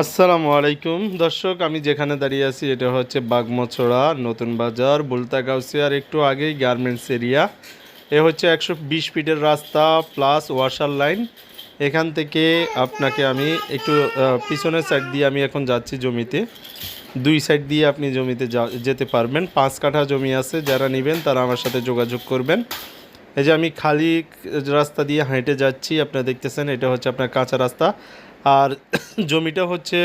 আসসালামু আলাইকুম দর্শক, আমি যেখানে দাঁড়িয়ে আছি এটা হচ্ছে বাগমছড়া নতুন বাজার বুলতা গাউসিয়ার একটু আগেই গার্মেন্টস এরিয়া। এ হচ্ছে 120 ফিটের রাস্তা প্লাস ওয়াশার লাইন। এখান থেকে আপনাকে আমি একটু পিছনের সাইড দিয়ে আমি এখন যাচ্ছি জমিতে। দুই সাইড দিয়ে আপনি জমিতে যেতে পারবেন। 5 কাঠা জমি আছে, যারা নেবেন তারা আমার সাথে যোগাযোগ করবেন। এই যে আমি খালি রাস্তা দিয়ে হেঁটে যাচ্ছি, আপনারা দেখতেছেন এটা হচ্ছে আপনার কাঁচা রাস্তা। আর জমিটা হচ্ছে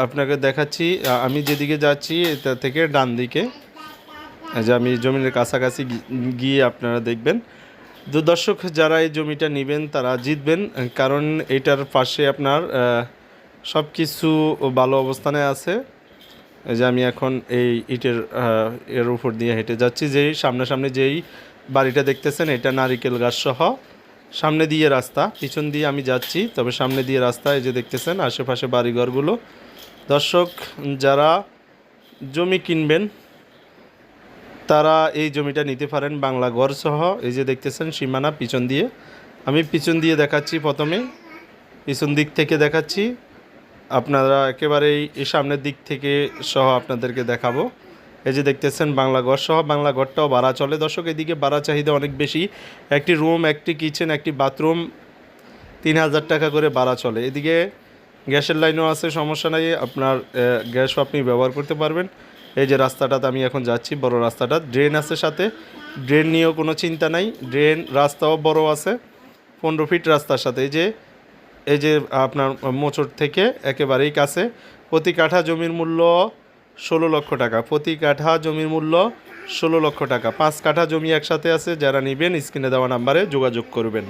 আপনাকে দেখাচ্ছি, আমি যেদিকে যাচ্ছি এটা থেকে ডান দিকে। এই যে আমি জমির কাছাকাছি গিয়ে আপনারা দেখবেন। তো দর্শক, যারা এই জমিটা নেবেন তারা জিতবেন, কারণ এটার পাশে আপনার সব কিছু ভালো অবস্থানে আছে। এই যে আমি এখন এই ইটের এর উপর দিয়ে হেঁটে যাচ্ছি। যেই সামনাসামনি যেই বাড়িটা দেখতেছেন এটা নারিকেল গাছ সহ সামনে দিয়ে রাস্তা, পিছন দিয়ে আমি যাচ্ছি, তবে সামনে দিয়ে রাস্তা। এই যে দেখতেছেন আশেপাশে বাড়িঘরগুলো। দর্শক, যারা জমি কিনবেন তারা এই জমিটা নিতে পারেন বাংলা ঘর সহ। এই যে দেখতেছেন সীমানা পিছন দিয়ে, আমি পিছন দিয়ে দেখাচ্ছি, প্রথমে পিছন দিক থেকে দেখাচ্ছি, আপনারা একেবারেই এই সামনের দিক থেকে সহ আপনাদেরকে দেখাবো। এই যে দেখতেছেন বাংলা ঘর সহ, বাংলা ঘরটাও ভাড়া চলে দর্শক। এদিকে ভাড়া চাহিদা অনেক বেশি, একটি রুম, একটি কিচেন, একটি বাথরুম 3000 টাকা করে ভাড়া চলে। এদিকে গ্যাসের লাইনও আছে, সমস্যা নাই, আপনার গ্যাসও আপনি ব্যবহার করতে পারবেন। এই যে রাস্তাটাতে আমি এখন যাচ্ছি, বড় রাস্তাটা, ড্রেন আছে সাথে, ড্রেন নিয়েও কোনো চিন্তা নাই, ড্রেন রাস্তাও বড় আছে, 15 ফিট রাস্তার সাথে। এই যে আপনার মোচড় থেকে একেবারেই কাছে। প্রতি কাঠা জমির মূল্য 16 লক্ষ টাকা, প্রতি কাঠা জমির মূল্য 16 লক্ষ টাকা। 5 কাঠা জমি একসাথে আছে, যারা নেবেন স্ক্রিনে দেওয়া নাম্বারে যোগাযোগ করবেন।